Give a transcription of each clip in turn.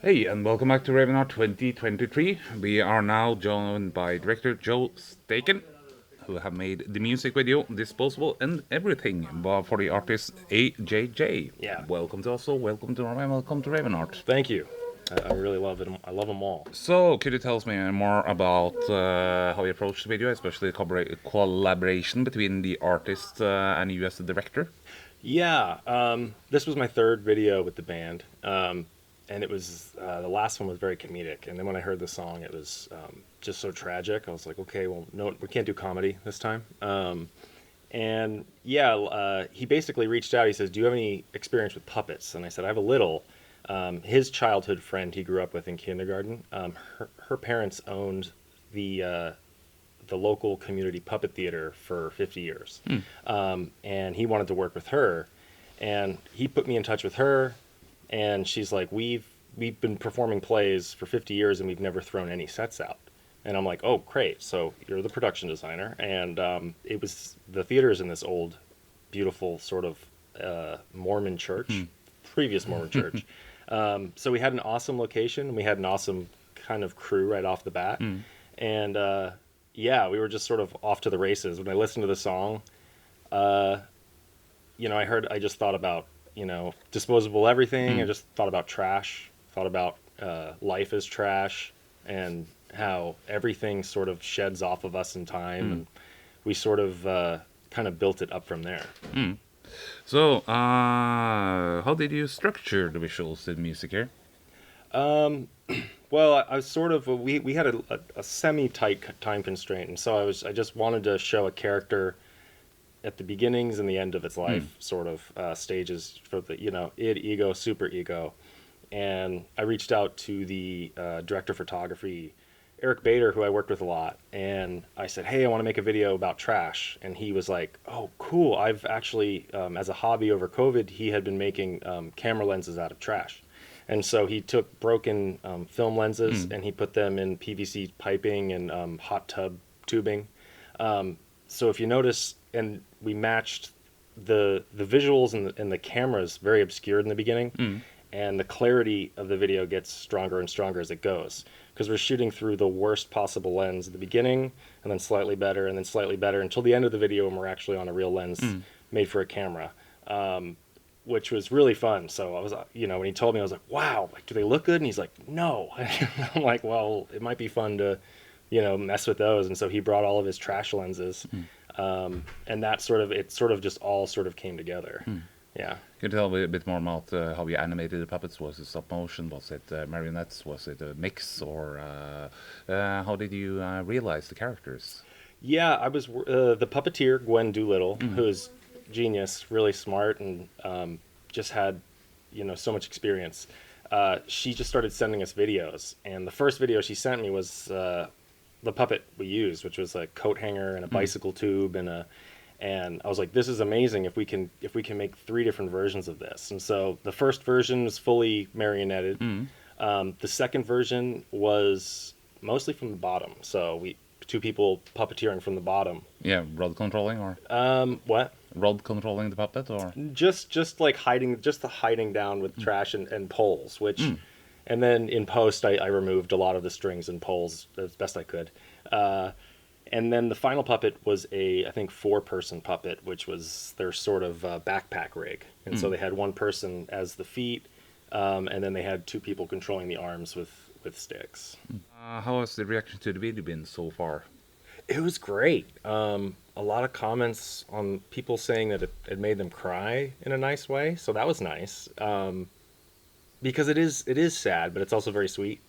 Hey, and welcome back to Ravenheart 2023. We are now joined by director Joe Statkun, who have made the music video Disposable and Everything for the artist AJJ. Yeah, Welcome to Oslo, welcome to Norway, welcome to Ravenheart. thank you. I really love it. I love them all. So, could you tell us more about how you approached the video, especially the collaboration between the artist and you as the director? Yeah, this was my third video with the band, and it was the last one was very comedic. And then when I heard the song, it was just so tragic. I was like, okay, well, no, we can't do comedy this time. And yeah, he basically reached out. He says, "Do you have any experience with puppets?" And I said, "I have a little." His childhood friend he grew up with in kindergarten, her parents owned the the local community puppet theater for 50 years. And he wanted to work with her. And he put me in touch with her. And she's like, we've been performing plays for 50 years and we've never thrown any sets out. And I'm like, oh, great. So you're the production designer. And it was the theater's in this old, beautiful sort of Mormon church, previous Mormon church. So we had an awesome location. We had an awesome kind of crew right off the bat. And yeah, we were just sort of off to the races. When I listened to the song, I just thought about, disposable everything. I just thought about trash, thought about life as trash and how everything sort of sheds off of us in time. And we sort of kind of built it up from there. So, how did you structure the visuals in music here? Well, I was sort of we had a semi-tight time constraint, and so I just wanted to show a character at the beginnings and the end of its life, sort of stages for the id, ego, super ego, and I reached out to the director of photography, Eric Bader, who I worked with a lot, and I said, "Hey, I want to make a video about trash," and he was like, "Oh, cool! I've actually, as a hobby over COVID, he had been making camera lenses out of trash." And so he took broken film lenses and he put them in PVC piping and hot tub tubing. So if you notice, and we matched the visuals and the cameras very obscured in the beginning, and the clarity of the video gets stronger and stronger as it goes, because we're shooting through the worst possible lens at the beginning, and then slightly better, and then slightly better, until the end of the video when we're actually on a real lens made for a camera. Which was really fun. So I was, when he told me, I was like, wow, like, do they look good? And he's like, no. I'm like, well, it might be fun to, mess with those. And so he brought all of his trash lenses. And that it sort of just all sort of came together. Yeah. Can you tell me a bit more about how you animated the puppets? Was it stop motion? Was it marionettes? Was it a mix? Or how did you realize the characters? Yeah, I was the puppeteer, Gwen Doolittle, who is genius, really smart, and just had so much experience. She just started sending us videos, and the first video she sent me was the puppet we used, which was a coat hanger and a bicycle tube and I was like, this is amazing if we can make 3 different versions of this. And so the first version was fully marionetted. The second version was mostly from the bottom, so 2 people puppeteering from the bottom. Yeah, rod controlling or What? rod controlling the puppet or Just like the hiding down with trash and poles, which and then in post I removed a lot of the strings and poles as best I could. And then the final puppet was I think 4-person puppet, which was their sort of backpack rig. And so they had 1 person as the feet, and then they had 2 people controlling the arms with sticks. how has the reaction to the video been so far? It was great. A lot of comments on people saying that it made them cry in a nice way, so that was nice. Because it is sad, but it's also very sweet.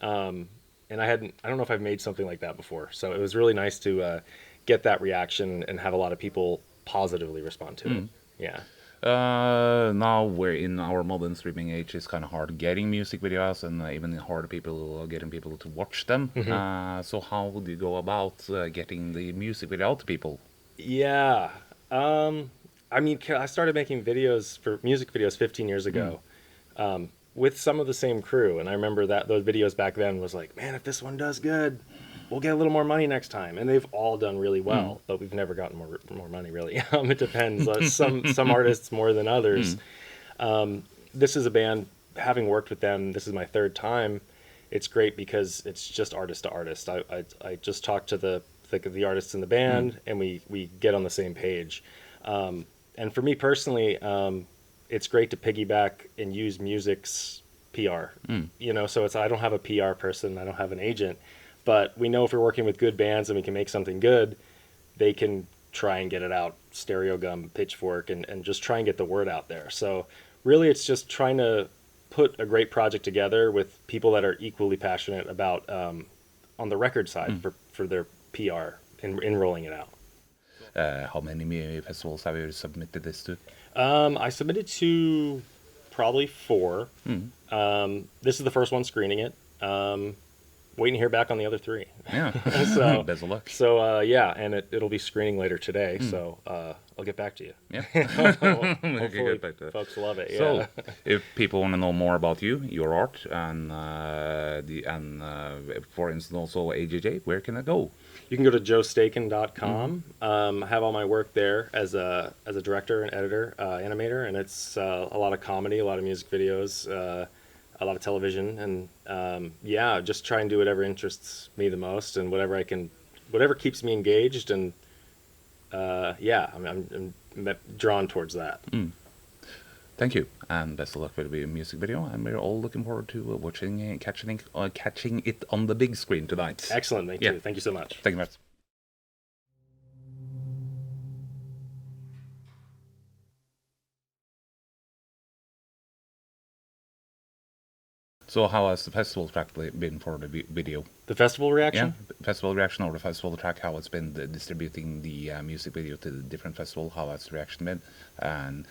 And I don't know if I've made something like that before, so it was really nice to get that reaction and have a lot of people positively respond to it. Yeah. Now we're in our modern streaming age. It's kind of hard getting music videos, and even harder getting people to watch them. So how do you go about getting the music video out to people? Yeah. I mean, I started making videos for music videos 15 years ago. With some of the same crew, and I remember that those videos back then was like, man, if this one does good, we'll get a little more money next time. And they've all done really well, but we've never gotten more money, really. It depends. Some artists more than others. This is a band having worked with them, this is my third time. It's great because it's just artist to artist. I just talk to the artists in the band, and we get on the same page. And for me personally, it's great to piggyback and use music's PR. You know, so it's I don't have a PR person, I don't have an agent, but we know if we're working with good bands and we can make something good, they can try and get it out, stereo gum, pitchfork, and just try and get the word out there. So really, it's just trying to put a great project together with people that are equally passionate about on the record side for their PR in rolling it out. How many festivals have you submitted this to? I submitted to probably 4. This is the first one screening it. Waiting to hear back on the other 3. Yeah. So Best of luck. So yeah, and it'll be screening later today. So I'll get back to you. Yeah. Hopefully, Get back to that. folks love it. Yeah. So, if people want to know more about you, your art, and for instance also AJJ, where can I go? You can go to joestatkun.com. I have all my work there as a director and editor, animator, and it's a lot of comedy, a lot of music videos, a lot of television, and yeah, just try and do whatever interests me the most, and whatever keeps me engaged, and yeah, I'm drawn towards that. Thank you, and best of luck with the music video, and we're all looking forward to watching, catching it on the big screen tonight. Excellent, thank you. Thank you so much. Thank you much. So how has the festival track been for the video? The festival reaction? Yeah, festival reaction or the festival track, how it's been distributing the music video to the different festival, how has the reaction been? And